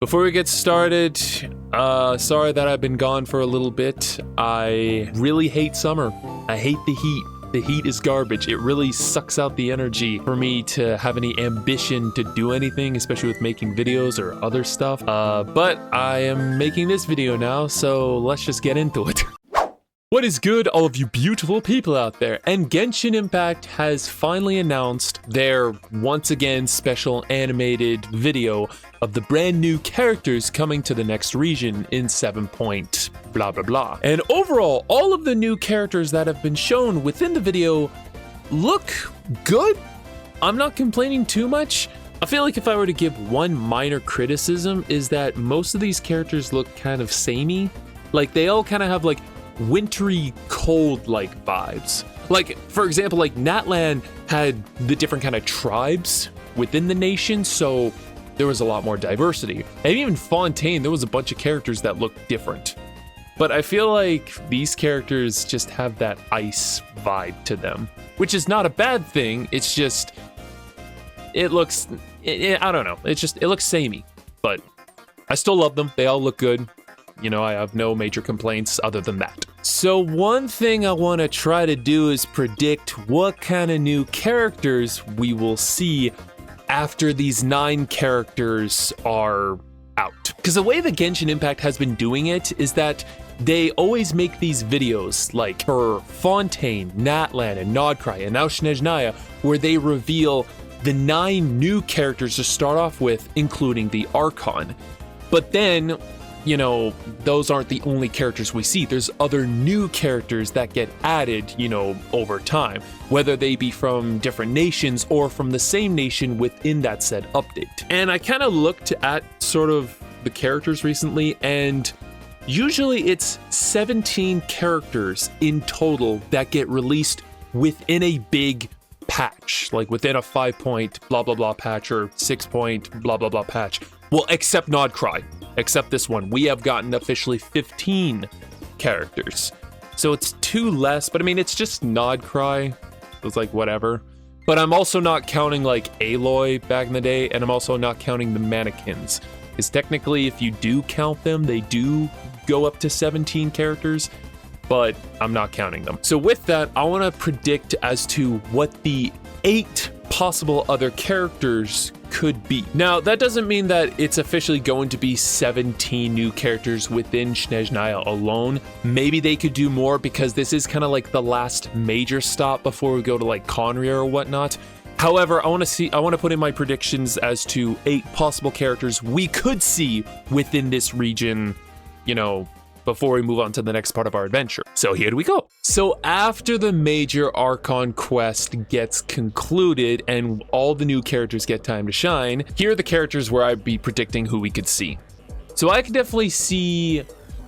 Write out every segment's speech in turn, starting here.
Before we get started, sorry that I've been gone for a little bit. I really hate summer. I hate the heat. The heat is garbage. It really sucks out the energy for me to have any ambition to do anything, especially with making videos or other stuff. But I am making this video now, so let's just get into it. What is good, all of you beautiful people out there? And Genshin Impact has finally announced their, once again, special animated video of the brand new characters coming to the next region in 7 point blah blah blah. And overall, all of the new characters that have been shown within the video look good. I'm not complaining too much. I feel like if I were to give one minor criticism is that most of these characters look kind of samey. Like they all kind of have like wintry cold like vibes. Like for example, like Natlan had the different kind of tribes within the nation, so there was a lot more diversity. And even Fontaine, there was a bunch of characters that looked different. But I feel like these characters just have that ice vibe to them, which is not a bad thing. It's just, it looks, I don't know. It looks samey, but I still love them. They all look good. You know, I have no major complaints other than that. So one thing I want to try to do is predict what kind of new characters we will see after these 9 characters are out. Because the way that Genshin Impact has been doing it is that they always make these videos like for Fontaine, Natlan, and Nodcry, and now Snezhnaya, where they reveal the 9 new characters to start off with, including the Archon. But then, you know, those aren't the only characters we see. There's other new characters that get added, you know, over time, whether they be from different nations or from the same nation within that said update. And I kind of looked at sort of the characters recently, and usually it's 17 characters in total that get released within a big patch, like within a 5 point blah blah blah patch or 6 point blah blah blah patch. Well, except Nodcry. Except this one, we have gotten officially 15 characters. So it's 2 less, but I mean, it's just Nodcry. It's like, whatever. But I'm also not counting like Aloy back in the day, and I'm also not counting the mannequins. Because technically, if you do count them, they do go up to 17 characters, but I'm not counting them. So with that, I want to predict as to what the 8 possible other characters could be. Now, that doesn't mean that it's officially going to be 17 new characters within Snezhnaya alone. Maybe they could do more because this is kind of like the last major stop before we go to like Conria or whatnot. However, I want to put in my predictions as to 8 possible characters we could see within this region, you know, before we move on to the next part of our adventure. So here we go. So after the major Archon Quest gets concluded and all the new characters get time to shine, here are the characters where I'd be predicting who we could see. So I could definitely see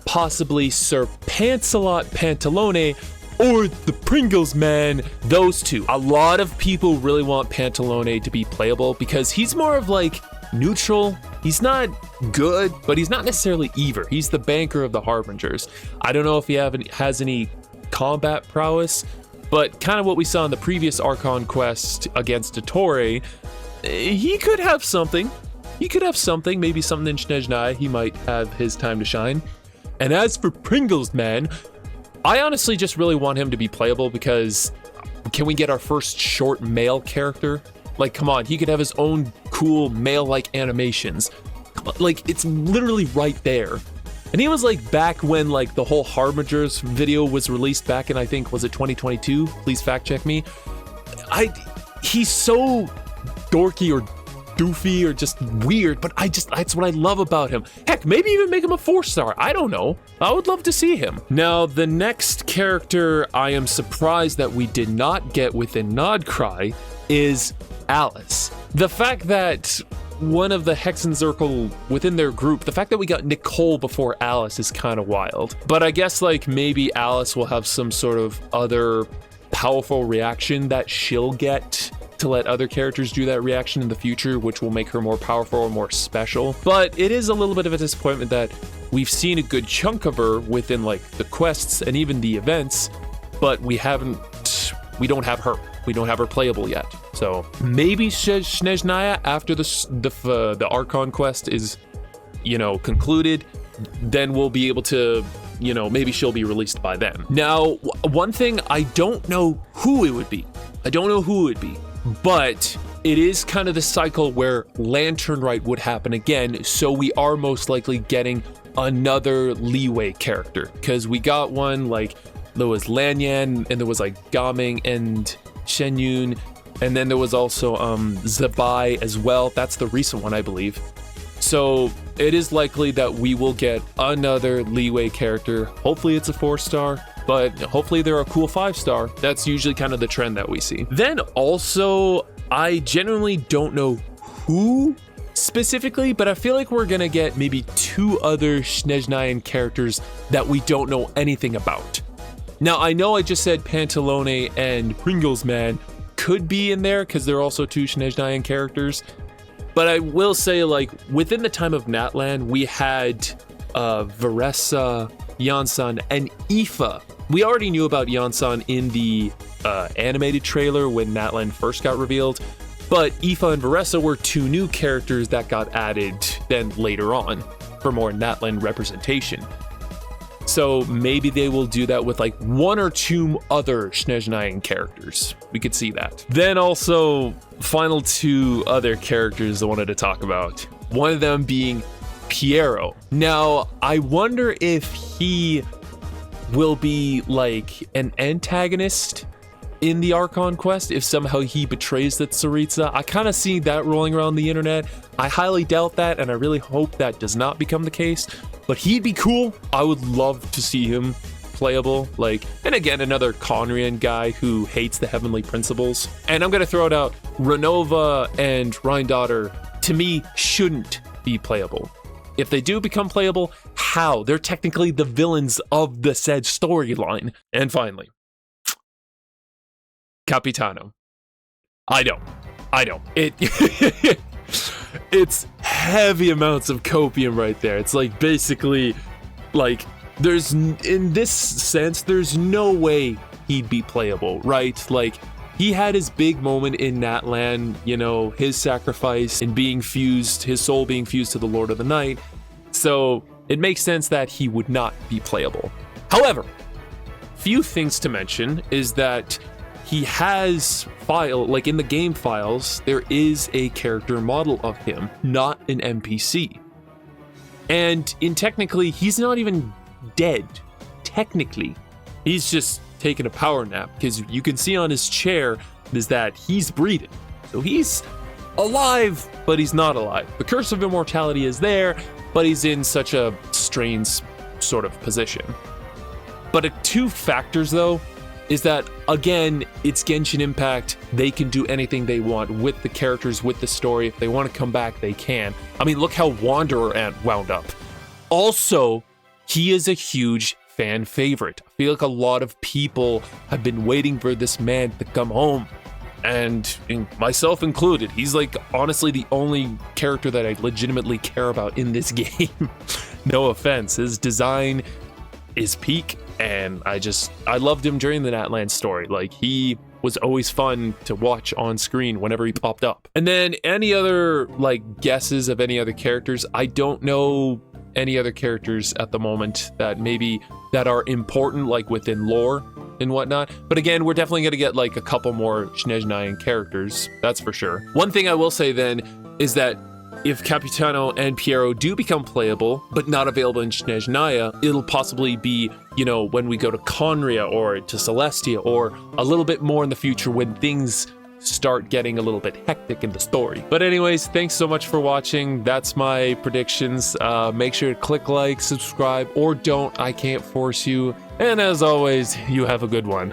possibly Sir Pancelot Pantalone or the Pringles man, those 2. A lot of people really want Pantalone to be playable because he's more of like neutral. He's not good, but he's not necessarily evil. He's the banker of the Harbingers. I don't know if he has any combat prowess, but kind of what we saw in the previous Archon Quest against Dottore, he could have something. He could have something, maybe something in Snezhnaya. He might have his time to shine. And as for Pringles Man, I honestly just really want him to be playable because can we get our first short male character? Like, come on, he could have his own cool male-like animations. Like, it's literally right there. And he was like back when like the whole Harbingers video was released back in, I think, was it 2022? Please fact check me. He's so dorky or doofy or just weird, but that's what I love about him. Heck, maybe even make him a 4-star. I don't know. I would love to see him. Now, the next character I am surprised that we did not get within Nodcry is Alice. The fact that one of the Hexenzirkel within their group, the fact that we got Nicole before Alice is kind of wild. But I guess like maybe Alice will have some sort of other powerful reaction that she'll get to let other characters do that reaction in the future, which will make her more powerful or more special. But it is a little bit of a disappointment that we've seen a good chunk of her within like the quests and even the events, but we don't have her. We don't have her playable yet. So maybe Snezhnaya after the Archon Quest is concluded, then we'll be able to, maybe she'll be released by then. Now, one thing, I don't know who it would be. But it is kind of the cycle where Lantern Rite would happen again, so we are most likely getting another Leeway character, because we got one, like, there was Lanyan, and there was, like, Gaming and Shenyun, and then there was also Zabai as well. That's the recent one, I believe. So it is likely that we will get another Leeway character. Hopefully it's a 4-star, but hopefully they're a cool 5-star. That's usually kind of the trend that we see. Then also, I genuinely don't know who specifically, but I feel like we're gonna get maybe 2 other Snezhnayan characters that we don't know anything about. Now, I know I just said Pantalone and Pringles Man could be in there because they're also 2 Snezhnayan characters. But I will say, like, within the time of Natlan, we had Varessa, Yansan, and Aoife. We already knew about Yansan in the animated trailer when Natlan first got revealed, but Aoife and Varessa were 2 new characters that got added then later on for more Natlan representation. So maybe they will do that with like 1 or 2 other Snezhnayan characters. We could see that. Then also, final 2 other characters I wanted to talk about. One of them being Piero. Now, I wonder if he will be like an antagonist in the Archon Quest, if somehow he betrays the Tsaritsa. I kind of see that rolling around the internet. I highly doubt that, and I really hope that does not become the case. But he'd be cool. I would love to see him playable. And again, another Conrian guy who hates the Heavenly Principles. And I'm gonna throw it out, Renova and Rheindotter, to me, shouldn't be playable. If they do become playable, how? They're technically the villains of the said storyline. And finally, Capitano. I know. It's heavy amounts of copium right there. It's like basically like in this sense, there's no way he'd be playable, right? Like he had his big moment in Natlan, his sacrifice and his soul being fused to the Lord of the Night. So it makes sense that he would not be playable. However, few things to mention is that he has in the game files, there is a character model of him, not an NPC. And technically, he's not even dead. Technically, he's just taking a power nap, because you can see on his chair is that he's breathing. So he's alive, but he's not alive. The curse of immortality is there, but he's in such a strange sort of position. But 2 factors though, is that, again, it's Genshin Impact. They can do anything they want with the characters, with the story. If they want to come back, they can. I mean, look how Wanderer Ant wound up. Also, he is a huge fan favorite. I feel like a lot of people have been waiting for this man to come home. And myself included. He's honestly the only character that I legitimately care about in this game. No offense. His design is peak. And I loved him during the Natlan story. He was always fun to watch on screen whenever he popped up. And then any other guesses of any other characters? I don't know any other characters at the moment that are important within lore and whatnot. But again, we're definitely gonna get a couple more Snezhnayan characters, that's for sure. One thing I will say then is that if Capitano and Piero do become playable, but not available in Snezhnaya, it'll possibly be, when we go to Conria or to Celestia, or a little bit more in the future when things start getting a little bit hectic in the story. But anyways, thanks so much for watching. That's my predictions. Make sure to click like, subscribe, or don't. I can't force you. And as always, you have a good one.